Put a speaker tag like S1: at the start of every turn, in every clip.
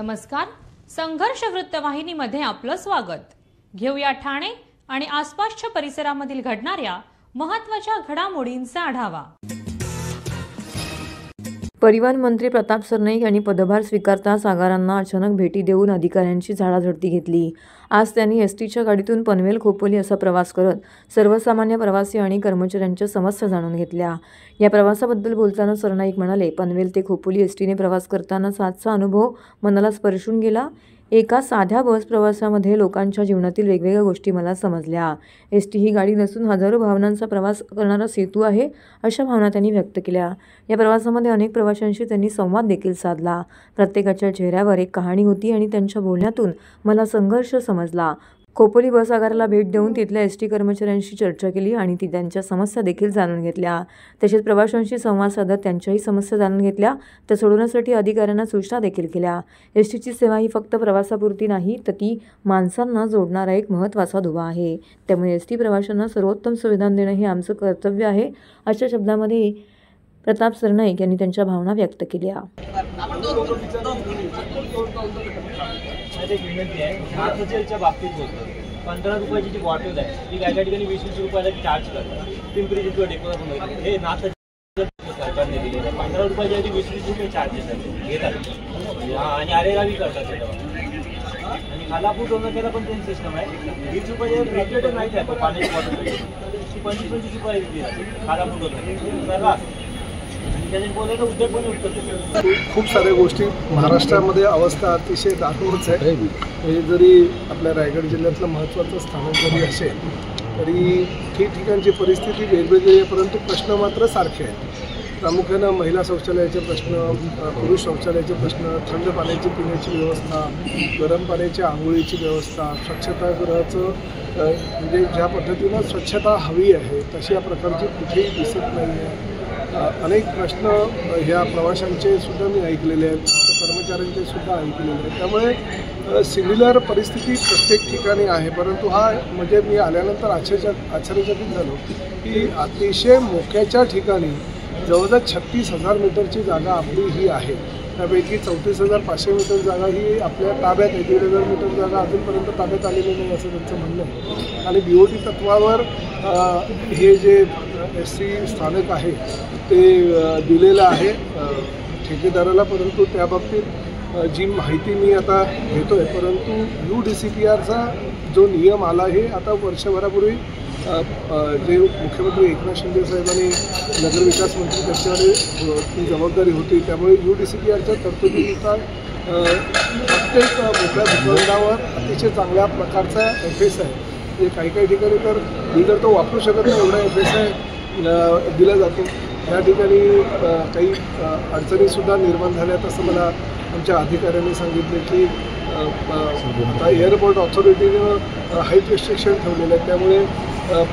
S1: नमस्कार. संघर्ष वृत्तवाहिनीमध्ये आपलं स्वागत. घेऊया ठाणे आणि आसपासच्या परिसरामधील घडणाऱ्या महत्त्वाच्या घडामोडींचा आढावा.
S2: परिवहन मंत्री प्रताप सरनाईक यांनी पदभार स्वीकारताच आगारांना अचानक भेटी देऊन अधिकाऱ्यांची झाडाझडती घेतली. आज त्यांनी एसटीच्या गाडीतून पनवेल खोपोली असा प्रवास करत सर्वसामान्य प्रवासी आणि कर्मचाऱ्यांच्या समस्या जाणून घेतल्या. या प्रवासाबद्दल बोलताना सरनाईक म्हणाले, पनवेल ते खोपोली एसटीने प्रवास करताना आजचा अनुभव मनाला स्पर्शून गेला. एका साध्या बस प्रवासामध्ये लोकांच्या जीवनातील वेगवेगळ्या गोष्टी मला समजल्या. एसटी ही गाडी नसून हजारो भावनांचा प्रवास करणारा सेतू आहे, अशा भावना त्यांनी व्यक्त केल्या. या प्रवासामध्ये अनेक प्रवाशांशी त्यांनी संवाद देखील साधला. प्रत्येकाच्या चेहऱ्यावर एक कहाणी होती आणि त्यांच्या बोलण्यातून मला संघर्ष समजला. खोपोली बस आगाराला भेट देऊन तिथल्या एसटी कर्मचाऱ्यांशी चर्चा केली आणि त्यांच्या समस्या देखील जाणून घेतल्या. तसेच प्रवाशांशी संवाद साधत त्यांच्याही समस्या जाणून घेतल्या. त्या सोडवण्यासाठी अधिकाऱ्यांना सूचना देखील केल्या. एसटीची सेवा ही फक्त प्रवासापुरती नाही, तर ती माणसांना जोडणारा एक महत्त्वाचा दुवा आहे. त्यामुळे एसटी प्रवाशांना सर्वोत्तम सुविधा देणं हे आमचं कर्तव्य आहे, अशा शब्दामध्ये प्रताप सरनाईक यांनी त्यांच्या भावना व्यक्त केल्या.
S3: बाबतीत बोलतो 15 रुपयाची जी बॉटल आहे ती काय ठिकाणी 20-20 रुपयाला चार्ज करतात. पिंपरी चिंचवड डेपोला हे नाथ सरकारने दिले 15 रुपयाच्या 20-20 रुपये चार्जेस घेतात आणि आरेरावी करतात. आणि खालापूर डोंगरला पण त्यांची सिस्टम आहे. 20 रुपये रेग्युलेटर नाही आहे पाण्याची बॉटल ती 25-25 रुपये दिली खालापूर डोंगर.
S4: खूप साऱ्या गोष्टी महाराष्ट्रामध्ये अवस्था अतिशय दाटूनच आहे. हे जरी आपल्या रायगड जिल्ह्यातलं महत्त्वाचं स्थान जरी असेल तरी ठिकठिकाणची परिस्थिती वेगवेगळी आहे, परंतु प्रश्न मात्र सारखे आहेत. प्रामुख्यानं महिला शौचालयाचे प्रश्न, पुरुष शौचालयाचे प्रश्न, थंड पाण्याची पिण्याची व्यवस्था, गरम पाण्याच्या आंघोळीची व्यवस्था, स्वच्छतागृहाचं म्हणजे ज्या पद्धतीनं स्वच्छता हवी आहे तशी या प्रकारची कुठेही दिसत नाही आहे. अनेक प्रश्न ह्या प्रवाशांचे सुद्धा मी ऐकलेले आहेत, कर्मचाऱ्यांचे सुद्धा ऐकलेले आहेत. त्यामुळे सिमिलर परिस्थिती प्रत्येक ठिकाणी आहे. परंतु हा म्हणजे मी आल्यानंतर आश्चर्यचकित झालो की अतिशय मोक्याच्या ठिकाणी जवळजवळ 36,000 मीटरची जागा आपली ही आहे. त्यापैकी 34,500 मीटर जागा ही आपल्या ताब्यात आहे. 1,500 मीटर जागा अजूनपर्यंत ताब्यात आलेली नाही असं त्यांचं म्हणणं आहे. आणि BOT तत्वावर हे जे एसटी स्थानक आहे ते दिलेलं आहे ठेकेदाराला. परंतु त्याबाबतीत जी माहिती मी आता घेतो आहे, परंतु UDCPRचा जो नियम आला हे आता वर्षभरापूर्वी जे मुख्यमंत्री एकनाथ शिंदे साहेबांनी नगरविकास मंत्री त्यांच्याकडे ती जबाबदारी होती. त्यामुळे UDCPRच्या तरतुदीनुसार प्रत्येक मोठ्या भूखंडावर अतिशय चांगल्या प्रकारचा FS आहे. म्हणजे काही ठिकाणी तर मी जर तो वापरू शकत नाही एवढा FS दिला जातो. या ठिकाणी काही अडचणीसुद्धा निर्माण झाल्यात असं मला आमच्या अधिकाऱ्यांनी सांगितले की एअरपोर्ट ऑथॉरिटीनं हाईट रिस्ट्रिक्शन ठेवलेलं आहे. त्यामुळे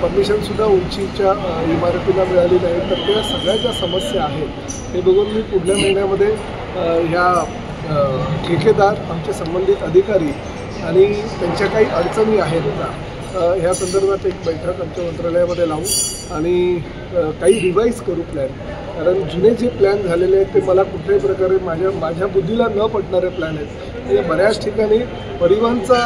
S4: परमिशनसुद्धा उंचीच्या इमारतीला मिळाली नाही. तर त्या सगळ्या ज्या समस्या आहेत हे बघून मी पुढल्या महिन्यामध्ये ह्या ठेकेदार, आमचे संबंधित अधिकारी आणि त्यांच्या काही अडचणी आहेत का ह्या संदर्भात एक बैठक आमच्या मंत्रालयामध्ये लावू आणि काही रिवाईज करू प्लॅन. कारण जुने जे प्लॅन झालेले आहेत ते मला कुठल्याही प्रकारे माझ्या बुद्धीला न पडणारे प्लॅन आहेत. म्हणजे बऱ्याच ठिकाणी परिवहनचा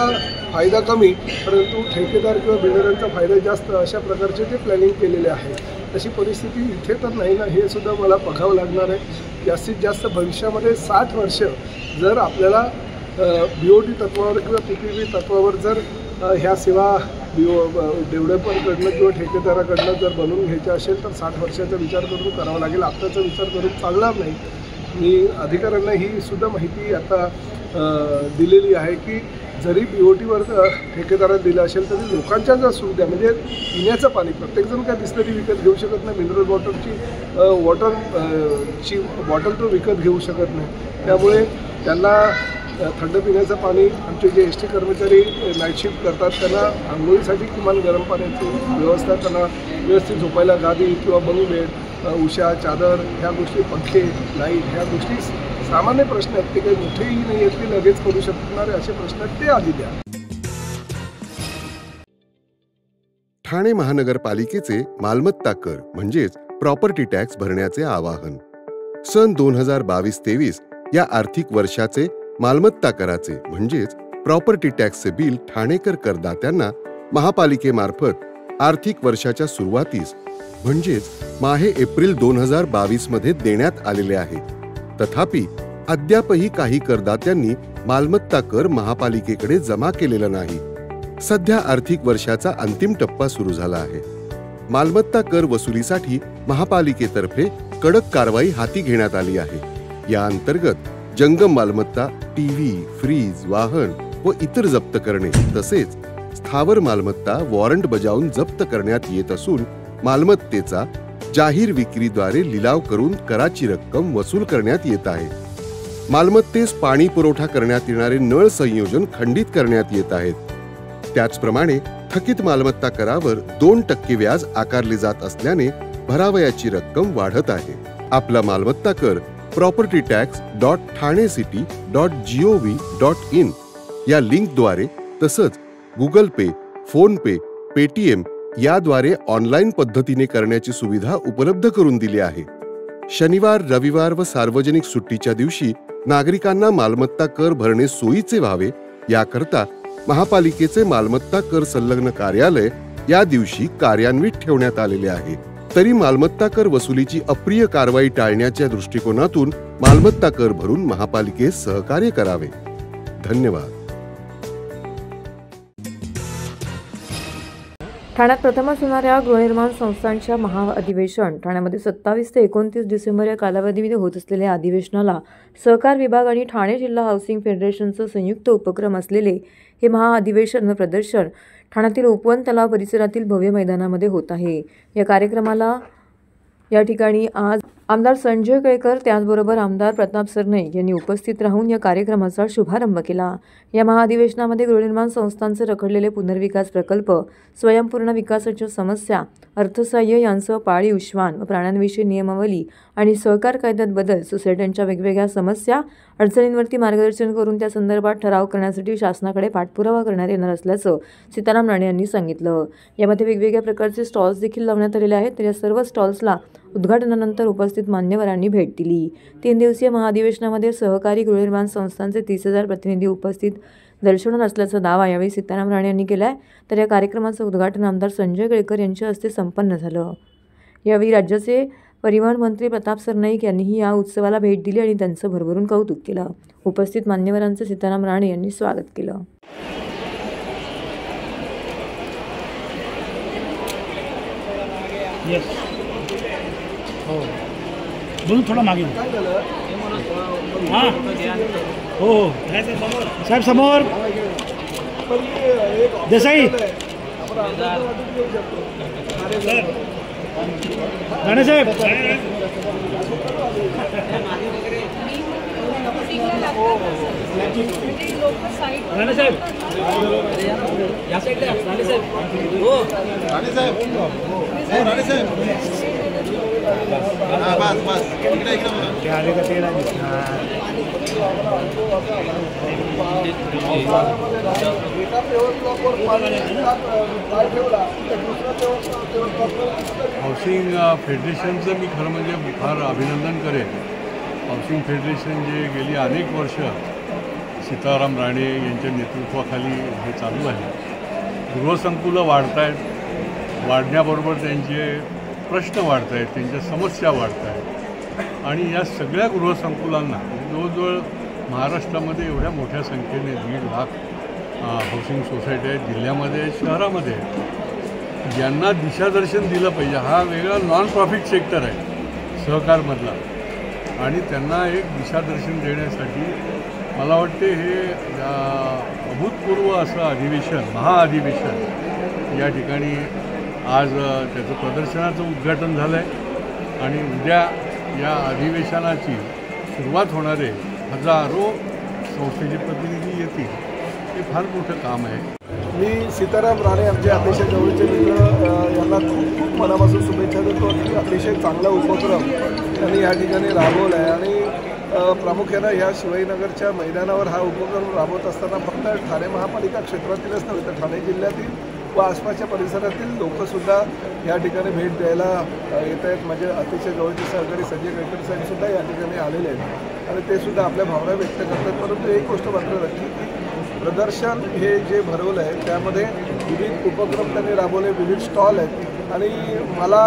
S4: फायदा कमी परंतु ठेकेदार किंवा बिल्डरांचा फायदा जास्त अशा प्रकारचे ते प्लॅनिंग केलेले आहे. तशी परिस्थिती इथे तर नाही ना, हे सुद्धा मला बघावं लागणार आहे. जास्तीत जास्त भविष्यामध्ये 60 वर्ष जर आपल्याला BOT तत्वावर किंवा PPP तत्वावर जर ह्या सेवा डेव्हलपरकडनं किंवा ठेकेदाराकडनं जर बनवून घ्यायच्या असेल तर 60 वर्षाचा विचार करून करावा लागेल. आत्ताचा विचार करून चालणार नाही. मी अधिकाऱ्यांना ही सुद्धा माहिती आता दिलेली आहे की जरी BOTवर ठेकेदारात दिलं असेल तरी लोकांच्या ज्या सुविधा म्हणजे पिण्याचं पाणी प्रत्येकजण काय बिसलरी विकत घेऊ शकत नाही. मिनरल वॉटरची बॉटल तो विकत घेऊ शकत नाही. त्यामुळे त्यांना थंड पिण्याचं पाणी आमचे जे एसटी कर्मचारी नाईट शिफ्ट करतात त्यांना आंघोळीसाठी किमान गरम पाण्याची व्यवस्था, त्यांना व्यवस्थित झोपायला गादी किंवा बंग बेड, उशा, चादर ह्या गोष्टी, पंखे, लाईट ह्या गोष्टी सामान्य प्रश्न आहेत. ते काही मोठेही नाही आहेत की लगेच करू शकणारे असे प्रश्न आहेत, ते आधी द्या.
S5: ठाणे महानगरपालिकेचे मालमत्ता कर म्हणजेच प्रॉपर्टी टॅक्स भरण्याचे आवाहन सन 2022-23 या आर्थिक वर्षाचे मालमत्ता कराचे म्हणजेच प्रॉपर्टी टॅक्सचे बिल ठाणेकर करदात्यांना महापालिकेमार्फत आर्थिक वर्षाच्या सुरुवातीस म्हणजेच माहे एप्रिल 2022 मध्ये देण्यात आलेले आहे. तथापि अद्यापही काही करदात्यांनी मालमत्ता कर महापालिकेकडे जमा केलेला नाही. सध्या आर्थिक वर्षाचा अंतिम टप्पा सुरू झाला आहे. मालमत्ता कर वसुलीसाठी महापालिकेतर्फे कडक कारवाई हाती घेण्यात आली आहे. या अंतर्गत जंगम मालमत्ता, टीव्ही, फ्रीज, वाहन व इतर जप्त करणे तसेच स्थावर मालमत्ता वॉरंट बजावून जप्त करण्यात येत असून मालमत्तेचा जाहीर विक्रीद्वारे लिलाव करून कराची रक्कम वसूल करण्यात येत आहे. मालमत्तेस पाणी पुरवठा करण्यात येणारे नळ संयोजन खंडित करण्यात येत आहेत. त्याचप्रमाणे थकीत मालमत्ता करावर 2% व्याज आकारले जात असल्याने भरावयाची रक्कम वाढत आहे. आपला मालमत्ता कर propertytax.thanecity.gov.in या लिंकद्वारे तसंच गुगल पे, फोन पे, पेटीएम याद्वारे ऑनलाईन पद्धतीने करण्याची सुविधा उपलब्ध करून दिली आहे. शनिवार, रविवार व सार्वजनिक सुट्टीच्या दिवशी नागरिकांना मालमत्ता कर भरणे सोयीचे व्हावे याकरता महापालिकेचे मालमत्ता कर संलग्न कार्यालय या दिवशी कार्यान्वित ठेवण्यात आलेले आहे. तरी मालमत्ता कर वसुलीची अप्रिय कारवाई टाळण्याच्या दृष्टिकोनातून मालमत्ता कर भरून महापालिकेस सहकार्य करावे. धन्यवाद.
S2: ठाण्यात प्रथमच होणाऱ्या गृहनिर्माण संस्थांच्या महाअधिवेशन ठाण्यामध्ये 27 ते 29 डिसेंबर या कालावधीमध्ये होत असलेल्या अधिवेशनाला सहकार विभाग आणि ठाणे जिल्हा हाऊसिंग फेडरेशनचं संयुक्त उपक्रम असलेले हे महाअधिवेशन व प्रदर्शन ठाण्यातील उपवन तलाव परिसरातील भव्य मैदानामध्ये होत आहे. या कार्यक्रमाला या ठिकाणी आज आमदार संजय केळकर त्याचबरोबर आमदार प्रताप सरनाईक यांनी उपस्थित राहून या कार्यक्रमाचा शुभारंभ केला. या महाअधिवेशनामध्ये गृहनिर्माण संस्थांचे रखडलेले पुनर्विकास प्रकल्प, स्वयंपूर्ण विकासाच्या समस्या, अर्थसहाय्य यांसह पाळीव श्वान व प्राण्यांविषयी नियमावली आणि सहकार कायद्यात बदल, सोसायट्यांच्या वेगवेगळ्या समस्या, अडचणींवरती मार्गदर्शन करून त्या संदर्भात ठराव करण्यासाठी शासनाकडे पाठपुरावा करण्यात येणार असल्याचं सीताराम राणे यांनी सांगितलं. यामध्ये वेगवेगळ्या प्रकारचे स्टॉल्स देखील लावण्यात आलेले आहेत. तर या सर्व स्टॉल्सला उद्घाटनानंतर उपस्थित मान्यवरांनी भेट दिली. 3 दिवसीय महाअधिवेशनामध्ये सहकारी गृहनिर्माण संस्थांचे 30,000 प्रतिनिधी उपस्थित दर्शवणार असल्याचा दावा यावेळी सीताराम राणे यांनी केला आहे. तर या कार्यक्रमाचं उद्घाटन आमदार संजय केळकर यांच्या हस्ते संपन्न झालं. यावेळी राज्याचे परिवहन मंत्री प्रताप सरनाईक यांनीही या उत्सवाला भेट दिली आणि त्यांचं भरभरून कौतुक केलं. उपस्थित मान्यवरांचं सीताराम राणे यांनी स्वागत केलं.
S6: दोन थोडा मागे हां हो साहेब समोर देसाई राणे साहेब राणे साहेब या साईडला राणे साहेब हो राणे साहेब राणे साहेब बस इकडे ते आले का ते
S7: हाऊसिंग फेडरेशनचं मी खरं म्हणजे फार अभिनंदन करेन. हाऊसिंग फेडरेशन जे गेली अनेक वर्ष सीताराम राणे यांच्या नेतृत्वाखाली हे चालू आहे. गृहसंकुलं वाढत आहेत, वाढण्याबरोबर त्यांचे प्रश्न वाढत आहेत, त्यांच्या समस्या वाढत आहेत आणि या सगळ्या गृहसंकुलांना जवळजवळ महाराष्ट्रामध्ये एवढ्या मोठ्या संख्येने 1.5 लाख हाऊसिंग सोसायटी आहेत, जिल्ह्यामध्ये शहरामध्ये ज्यांना दिशादर्शन दिलं पाहिजे. हा वेगळा नॉन प्रॉफिट सेक्टर आहे सहकारमधला आणि त्यांना एक दिशादर्शन देण्यासाठी मला वाटते हे अभूतपूर्व असं अधिवेशन महाअधिवेशन या ठिकाणी आज त्याचं प्रदर्शनाचं उद्घाटन झालं आहे आणि उद्या या अधिवेशनाची सुरुवात होणारे हजारो संस्थेचे प्रतिनिधी येतील. हे फार मोठं काम आहे.
S4: मी सीताराम राणे आमचे अतिशय जवळचे मित्र यांना खूप खूप मनापासून शुभेच्छा देतो की अतिशय चांगला उपक्रम त्यांनी या ठिकाणी राबवला आहे आणि प्रामुख्यानं या शिवाजीनगरच्या मैदानावर हा उपक्रम राबवत असताना फक्त ठाणे महापालिका क्षेत्रातीलच नव्हे तर ठाणे जिल्ह्यातील व आसपासच्या परिसरातील लोकसुद्धा या ठिकाणी भेट द्यायला येत आहेत. म्हणजे अतिशय जवळचे सहकारी संजय केळकर साहेबसुद्धा या ठिकाणी आलेले आहेत आणि ते सुद्धा आपल्या भावना व्यक्त करतात. परंतु एक गोष्ट मात्र नक्की की प्रदर्शन हे जे भरवलं आहे त्यामध्ये विविध उपक्रम त्यांनी राबवले, विविध स्टॉल आहेत आणि मला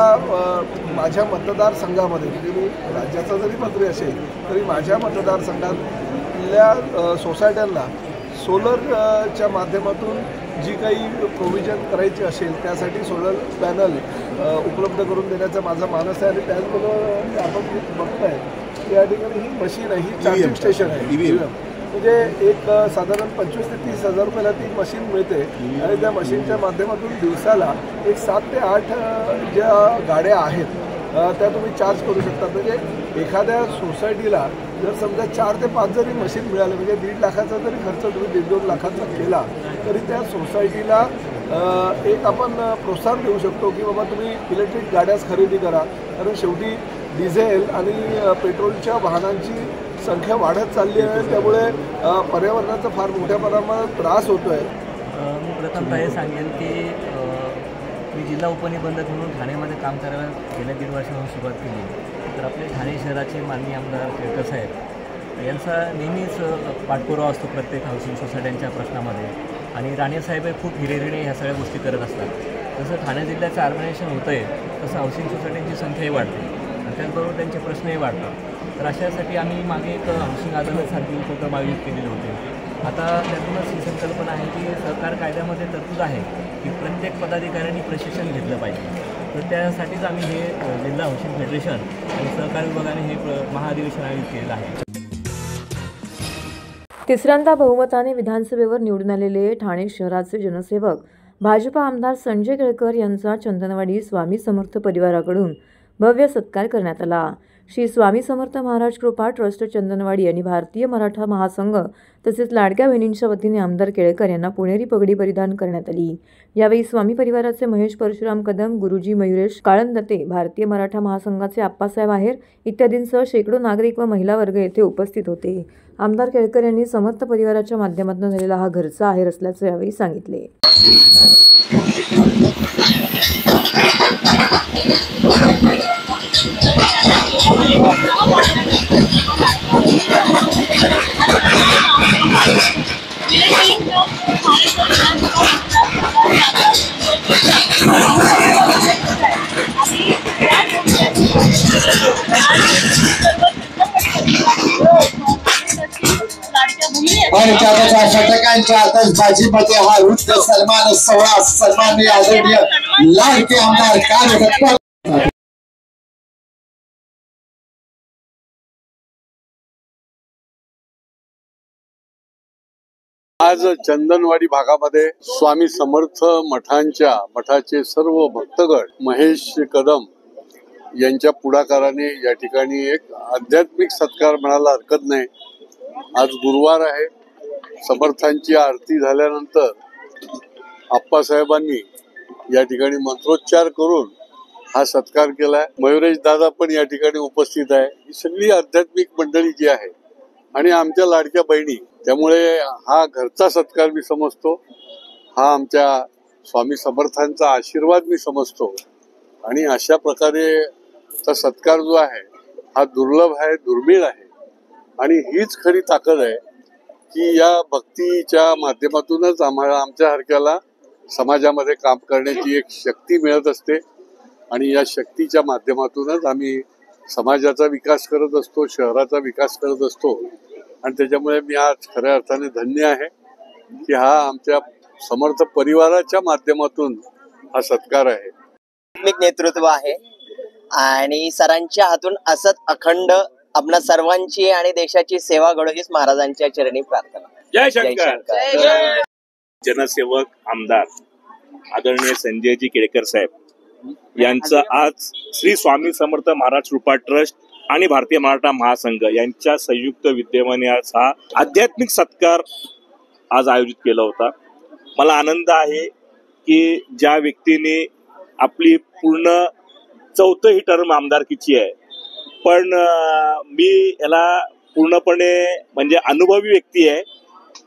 S4: माझ्या मतदारसंघामध्ये म्हणजे मी राज्याचा जरी मंत्री असेल तरी माझ्या मतदारसंघातल्या सोसायट्यांना सोलरच्या माध्यमातून जी काही प्रोव्हिजन करायची असेल त्यासाठी सोलर पॅनल उपलब्ध करून देण्याचा माझा मानस आहे. आणि त्याचबरोबर आपण बघताय या ठिकाणी ही मशीन आहे, ही चार्जिंग स्टेशन आहे. म्हणजे एक साधारण 25,000 ते 30,000 रुपयाला ती मशीन मिळते आणि त्या मशीनच्या माध्यमातून दिवसाला एक 7 ते 8 ज्या गाड्या आहेत त्या तुम्ही चार्ज करू शकता. म्हणजे एखाद्या सोसायटीला जर समजा 4 ते 5 जरी मशीन मिळालं म्हणजे 1.5 लाखाचा जरी खर्च तुम्ही 1.5-2 लाखाचा केला तरी त्या सोसायटीला एक आपण प्रोत्साहन देऊ शकतो की बाबा तुम्ही इलेक्ट्रिक गाड्याच खरेदी करा. कारण शेवटी डिझेल आणि पेट्रोलच्या वाहनांची संख्या वाढत चालली आहे, त्यामुळे पर्यावरणाचा फार मोठ्या प्रमाणात त्रास होतो आहे.
S8: मी प्रथमतः हे सांगेन की मी जिल्हा उपनिबंधक म्हणून ठाण्यामध्ये काम करायला गेल्या 1.5 वर्षापासून सुरुवात केली. तर आपले ठाणे शहराचे माननीय आमदार केळकर साहेब यांचा नेहमीच पाठपुरावा असतो प्रत्येक हाऊसिंग सोसायट्यांच्या प्रश्नामध्ये आणि राणेसाहेब खूप हिरिरीने ह्या सगळ्या गोष्टी करत असतात. जसं ठाणे जिल्ह्याचं अर्बनायझेशन होतं आहे तसं हाऊसिंग सोसायट्यांची संख्याही वाढते आणि त्याचबरोबर त्यांचे प्रश्नही वाढतात. तर अशासाठी आम्ही मागे एक हाऊसिंग अदालतसारखी उपक्रम आयोजित केलेले होते. आता त्यातूनच ही संकल्पना आहे की सहकार कायद्यामध्ये तरतूद आहे की प्रत्येक पदाधिकाऱ्यांनी प्रशिक्षण घेतलं पाहिजे. तर त्यासाठीच आम्ही हे जिल्हा हाऊसिंग फेडरेशन आणि सहकार विभागाने हे महाअधिवेशन आयोजित केलेलं आहे.
S2: तिसऱ्यांदा बहुमताने विधानसभेवर निवडून आलेले ठाणे शहराचे जनसेवक भाजपा आमदार संजय केळकर यांचा चंदनवाडी स्वामी समर्थ परिवाराकडून भव्य सत्कार करण्यात आला. श्री स्वामी समर्थ महाराज कृपा ट्रस्ट चंदनवाडी आणि भारतीय मराठा महासंघ तसेच लाडक्या बहिणींच्या वतीने आमदार केळकर यांना पुणेरी पगडी परिधान करण्यात आली. यावेळी स्वामी परिवाराचे महेश परशुराम कदम, गुरुजी मयुरेश काळंदते, भारतीय मराठा महासंघाचे आप्पासाहेब आहेर इत्यादींसह शेकडो नागरिक व महिला वर्ग येथे उपस्थित होते. आमदार केळकर यांनी समर्थ परिवाराच्या माध्यमातून झालेला हा घरचा आहेर असल्याचे यावेळी सांगितले.
S9: आणि त्याच्या षटकांच्या आतषबाजीमध्ये हा वृद्ध सन्मान सोहळा सन्माननीय आदरणीय लाडके आमदार कार्यकर्ते
S7: आज चंदनवाडी भागामध्ये स्वामी समर्थ मठाचे सर्व भक्तगण महेश कदम यांच्या पुढाकाराने या ठिकाणी एक आध्यात्मिक सत्कार म्हणायला हरकत नाही. आज गुरुवार आहे. समर्थांची आरती झाल्यानंतर आप्पासाहेबांनी या ठिकाणी मंत्रोच्चार करून हा सत्कार केलाय. मयुरेश दादा पण या ठिकाणी उपस्थित आहे. ही सगळी आध्यात्मिक मंडळी जी आहे आणि आमच्या लाडक्या बहिणी, त्यामुळे हा घरचा सत्कार मी समजतो. हा आमच्या स्वामी समर्थांचा आशीर्वाद मी समजतो आणि अशा प्रकारे सत्कार जो आहे हा दुर्लभ आहे, दुर्मिळ आहे आणि हीच खरी ताकद आहे की या भक्तीच्या माध्यमातूनच आम्हाला आमच्या हरक्याला समाजामध्ये काम करण्याची एक शक्ती मिळत असते आणि या शक्तीच्या माध्यमातूनच आम्ही समाजाचा विकास करत असतो, शहराचा विकास करत असतो आणि त्याच्यामुळे मी आज खऱ्या अर्थाने धन्य आहे की हा आमच्या समर्थ परिवाराच्या माध्यमातून हा सत्कार आहे.
S10: नेतृत्व आहे आणि सरांच्या हातून असत अखंड आपल्या सर्वांची आणि देशाची सेवा घडो हीच महाराजांच्या चरणी प्रार्थना.
S11: जय शंकर. जनसेवक आमदार आदरणीय संजयजी केळकर साहेब यांचं आज श्री स्वामी समर्थ महाराज कृपा ट्रस्ट आणि भारतीय मराठा महासंघ यांच्या संयुक्त विद्यमाने आज हा आध्यात्मिक सत्कार आज आयोजित केला होता. मला आनंद आहे की ज्या व्यक्तीने आपली पूर्ण 4थी टर्म आमदारकीची आहे, पण मी याला पूर्णपणे म्हणजे अनुभवी व्यक्ती आहे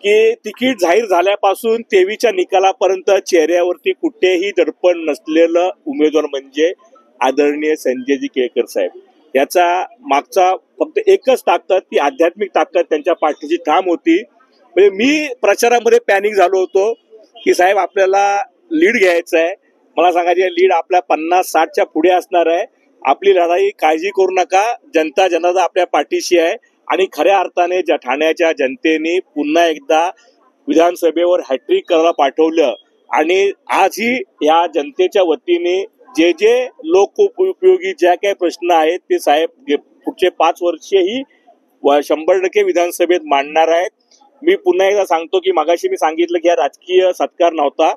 S11: की तिकीट जाहीर झाल्यापासून 23च्या निकालापर्यंत चेहऱ्यावरती कुठेही दडपण नसलेलं उमेदवार म्हणजे आदरणीय संजयजी केळकर साहेब. याचा मागचा फक्त एकच ताकद, ती आध्यात्मिक ताकद त्यांच्या पाठीची ठाम होती. म्हणजे मी प्रचारामध्ये पॅनिक झालो होतो की साहेब आपल्याला लीड घ्यायचं आहे. मला सांगायचे लीड आपल्या 50-60च्या पुढे असणार आहे. आपली लढाई काळजी करू नका, जनता जनार्दन आपल्या पाठीशी आहे. आणि खऱ्या अर्थाने ठाण्याच्या जनतेने पुन्हा एकदा विधानसभेवर हॅट्रिक करायला पाठवलं. आणि आजही या जनतेच्या वतीने जे जे लोकोपयोगी ज्या काही प्रश्न आहेत ते साहेब पुढचे 5 वर्षेही 100% विधानसभेत मांडणार आहेत. मी पुन्हा एकदा सांगतो की मागाशी मी सांगितलं की हा राजकीय सत्कार नव्हता,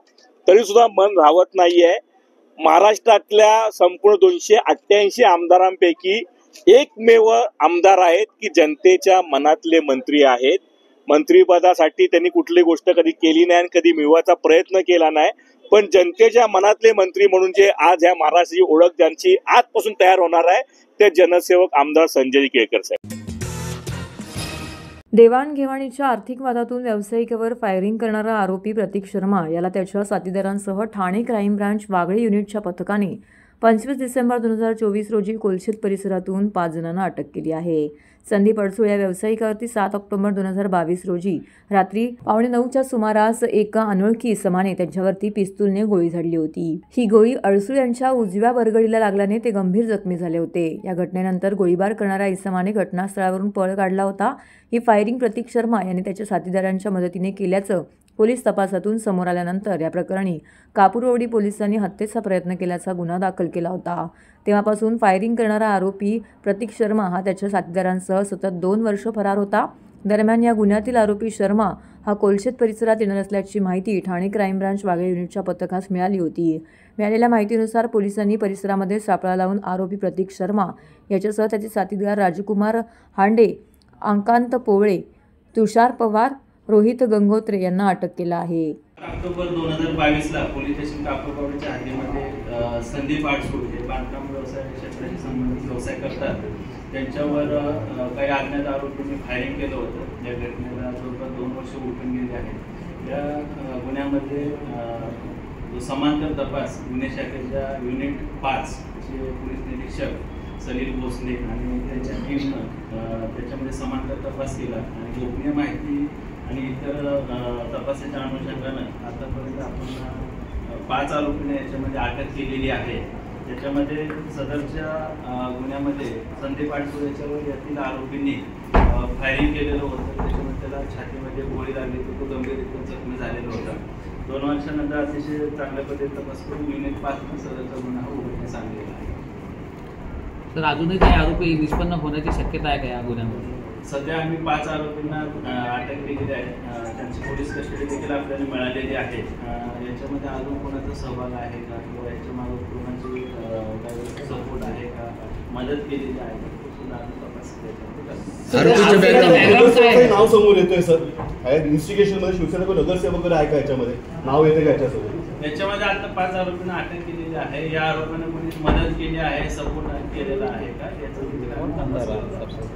S11: तरी सुद्धा मन राहत नाहीये. महाराष्ट्रातल्या संपूर्ण 288 आमदारांपैकी एकमेव आमदार आहेत की जनतेच्या मनातले मंत्री आहेत. मंत्रिपदासाठी त्यांनी कुठली गोष्ट कधी केली नाही आणि कधी मिळवायचा प्रयत्न केला नाही, पण जनतेच्या मनातले मंत्री म्हणून जे आज ह्या महाराष्ट्राची ओळख ज्यांची आजपासून तयार होणार आहे ते जनसेवक आमदार संजयजी केळकर साहेब.
S2: देवाणघेवाणीच्या आर्थिक वादातून व्यावसायिकावर फायरिंग करणारा आरोपी प्रतीक शर्मा याला त्याच्या साथीदारांसह ठाणे क्राईम ब्रांच वागळे युनिटच्या पथकाने 25 डिसेंबर 2024 रोजी कोलशेत परिसरातून 5 जणांना अटक केली आहे. संदीप अडसूळ या व्यावसायिकावरती 7 ऑक्टोबर 2022 रोजी रात्री 8:45च्या सुमारास एका अनोळखी इसमाने त्यांच्यावरती पिस्तूलने गोळी झाडली होती. ही गोळी अडसूळ यांच्या उजव्या बरगडीला लागल्याने ते गंभीर जखमी झाले होते. या घटनेनंतर गोळीबार करणाऱ्या इसमाने घटनास्थळावरून पळ काढला होता. ही फायरिंग प्रतीक शर्मा यांनी त्याच्या साथीदारांच्या मदतीने केल्याचं पोलीस तपासातून समोर आल्यानंतर या प्रकरणी कापूरवाडी पोलिसांनी हत्येचा प्रयत्न केल्याचा गुन्हा दाखल केला होता. तेव्हापासून फायरिंग करणारा आरोपी प्रतीक शर्मा हा त्याच्या साथीदारांसह सतत 2 वर्ष फरार होता. दरम्यान या गुन्ह्यातील आरोपी शर्मा हा कोलशेत परिसरात येणार असल्याची माहिती ठाणे क्राईम ब्रांच वागळे युनिटच्या पथकास मिळाली होती. मिळालेल्या माहितीनुसार पोलिसांनी परिसरामध्ये सापळा लावून आरोपी प्रतीक शर्मा याच्यासह त्याचे साथीदार राजकुमार हांडे, अंकांत पोवळे, तुषार पवार, रोहित गंगोत्रे यांना अटक केला आहे.
S12: ऑक्टोबर 2022ला पोलीस स्टेशन कापूरवाडीच्या हद्दीमध्ये संदीप अडसूळ हे बांधकाम व्यवसाय क्षेत्राशी संबंधित व्यवसाय करतात. त्यांच्यावर काही अज्ञात आरोपींनी फायरिंग केलं होतं. या घटनेला जवळपास 2 वर्ष उलटून गेली आहेत. या गुन्ह्यामध्ये जो समांतर तपास गुन्हे शाखेच्या युनिट 5 चे पोलीस निरीक्षक सलील भोसले आणि त्यांच्या टीमनं त्याच्यामध्ये समांतर तपास केला आणि गोपनीय माहिती आणि इतर तपासाच्या अनुषंगानं आतापर्यंत आपण 5 आरोपींना याच्यामध्ये अटक केलेली आहे. त्याच्यामध्ये सदरच्या गुन्ह्यामध्ये संदीप अडसूळ याच्यावर यातील आरोपींनी फायरिंग केलेलं होतं. त्याच्यामध्ये त्याला छातीमध्ये गोळी लागली तर तो गंभीररित्या जखमी झालेला होता. 2 वर्षानंतर अतिशय चांगल्या पद्धतीने तपास करून युनिट 5 सदरचा गुन्हा उघडकीस आणलेला आहे.
S13: तर अजूनही काही आरोपी निष्पन्न होण्याची शक्यता आहे का या गुन्ह्यामध्ये?
S12: सध्या आम्ही 5 आरोपींना अटक केलेली आहे. त्यांची पोलीस कस्टडी देखील आपल्याला मिळालेली आहे. याच्यामध्ये अजून कोणाचा सहभाग आहे का किंवा याच्या मागे कोणाची काही सपोर्ट आहे का, मदत केलेली आहे का, तो सुद्धा आम्ही तपास
S6: नाव समोर येतोय सर. इन्व्हेस्टिगेशन मध्ये शिवसेना कोण नगरसेवक वगैरे आहे का याच्यामध्ये नाव येते का याच्यासोबत?
S12: याच्यामध्ये आता 5 आरोपींना अटक केलेली आहे. या आरोपांना कोणी मदत केली आहे, सपोर्ट केलेला आहे का याचं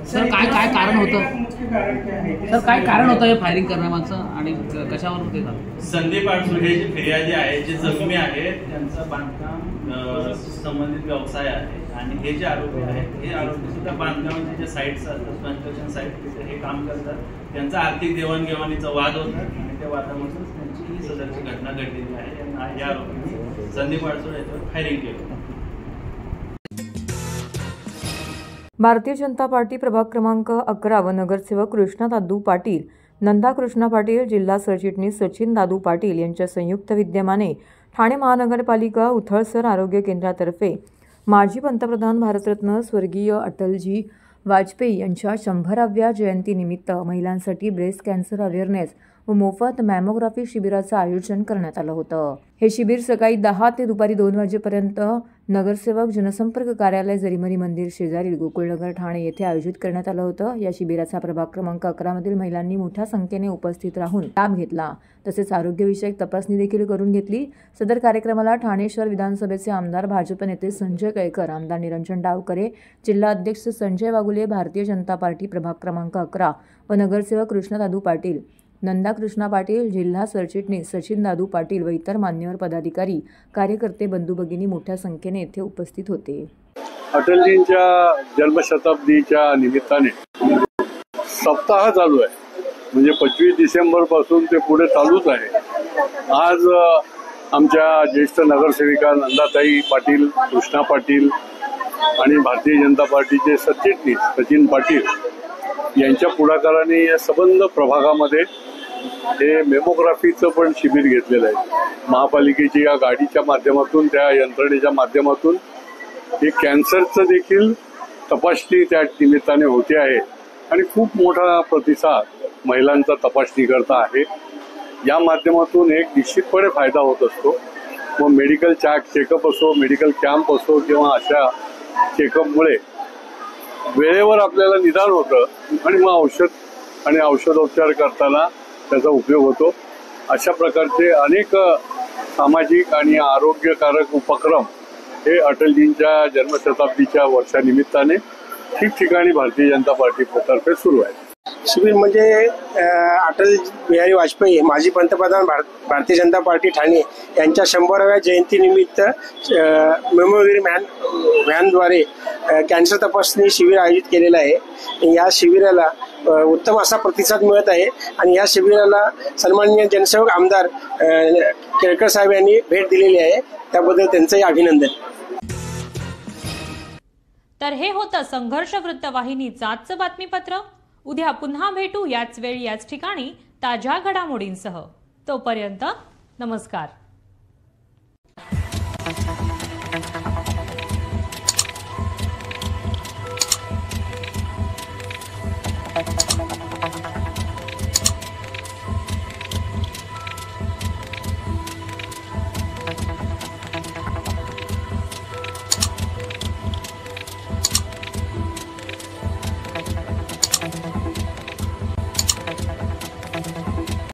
S13: सर काय कारण होतं? सर काय कारण होतं हे फायरिंग करण्यामागचं आणि कशावर ते झालं?
S12: संदीप अडसूळ हे जे फिर्यादी आहेत, जे जखमी आहेत, त्यांचा बांधकाम संबंधित व्यवसाय आहे आणि हे जे आरोपी आहेत हे आरोपी सुद्धा बांधकामाचे जे साईट्स असतात, कन्स्ट्रक्शन साईट, तिथे हे काम करतात. त्यांचा आर्थिक देवाणघेवाणीचा वाद होता आणि त्या वादामधून त्यांची ही सदरची घटना घडलेली आहे. या आरोपींनी संदीप अडसूळ याच्यावर फायरिंग केलं.
S2: भारतीय जनता पार्टी प्रभाग क्रमांक 11 व नगरसेवक कृष्णा दादू पाटील, नंदा कृष्णा पाटील, जिल्हा सरचिटणीस सचिन दादू पाटील यांच्या संयुक्त विद्यमाने ठाणे महानगरपालिका उथळसर आरोग्य केंद्रातर्फे माजी पंतप्रधान भारतरत्न स्वर्गीय अटलजी वाजपेयी यांच्या 100व्या जयंतीनिमित्त महिलांसाठी ब्रेस्ट कॅन्सर अवेअरनेस व मोफत मॅमोग्राफी शिबिराचं आयोजन करण्यात आलं होतं. हे शिबिर सकाळी 10 ते दुपारी 2 वाजेपर्यंत नगरसेवक जनसंपर्क कार्यालय जरीमरी मंदिर शेजारील गोकुळनगर ठाणे येथे आयोजित करण्यात आलं होतं. या शिबिराचा प्रभाग क्रमांक 11 मधील महिलांनी मोठ्या संख्येने उपस्थित राहून लाभ घेतला. तसेच आरोग्यविषयक तपासणी देखील करून घेतली. सदर कार्यक्रमाला ठाणे शहर विधानसभेचे आमदार भाजप नेते संजय केळकर, आमदार निरंजन डावकरे, जिल्हा अध्यक्ष संजय वागुले, भारतीय जनता पार्टी प्रभाग क्रमांक 11 व नगरसेवक कृष्णा दादू पाटील, नंदा कृष्णा पाटील, जिल्हा सरचिटणीस सचिन दादू पाटील व इतर मान्यवर पदाधिकारी, कार्यकर्ते, बंधू भगिनी मोठ्या संख्येने येथे उपस्थित होते.
S7: अटलजींच्या जन्मशताब्दीच्या निमित्ताने सप्ताह चालू आहे, म्हणजे 25 डिसेंबर पासून ते पुढे चालूच आहे. आज आमच्या ज्येष्ठ नगरसेविका नंदाताई पाटील, कृष्णा पाटील आणि भारतीय जनता पार्टीचे सरचिटणीस सचिन पाटील यांच्या पुढाकाराने या संबंध प्रभागामध्ये हे मेमोग्राफीचं पण शिबिर घेतलेलं आहे. महापालिकेची या गाडीच्या माध्यमातून, त्या यंत्रणेच्या माध्यमातून हे कॅन्सरचं देखील तपासणी त्या निमित्ताने होते आहे आणि खूप मोठा प्रतिसाद महिलांचा तपासणी करता आहे. या माध्यमातून एक निश्चितपणे फायदा होत असतो. मग मेडिकल चेकअप असो, मेडिकल कॅम्प असो किंवा अशा चेकअपमुळे वेळेवर आपल्याला निदान होतं आणि मग औषध आणि औषधोपचार करताना त्याचा उपयोग होतो. अशा प्रकारचे अनेक सामाजिक आणि आरोग्यकारक उपक्रम हे अटलजींच्या जन्मशताब्दीच्या वर्षानिमित्ताने ठिकठिकाणी भारतीय जनता पार्टीतर्फे सुरू आहे.
S14: शिबिर म्हणजे अटल बिहारी वाजपेयी माजी पंतप्रधान भारतीय जनता पार्टी ठाणे यांच्या 100व्या जयंतीनिमित्त मेमोरी व्हॅनद्वारे कॅन्सर तपासणी शिबिर आयोजित केलेलं आहे. या शिबिराला उत्तम असा प्रतिसाद मिळत आहे आणि या शिबिराला सन्माननीय जनसेवक आमदार केळकर साहेब यांनी भेट दिलेली आहे. त्याबद्दल त्यांचंही अभिनंदन.
S1: तर हे होतं संघर्ष वृत्तवाहिनीचं आजचं बातमीपत्र. उद्या पुन्हा भेटू याच वेळी याच ठिकाणी ताज्या घडामोडींसह. तोपर्यंत नमस्कार.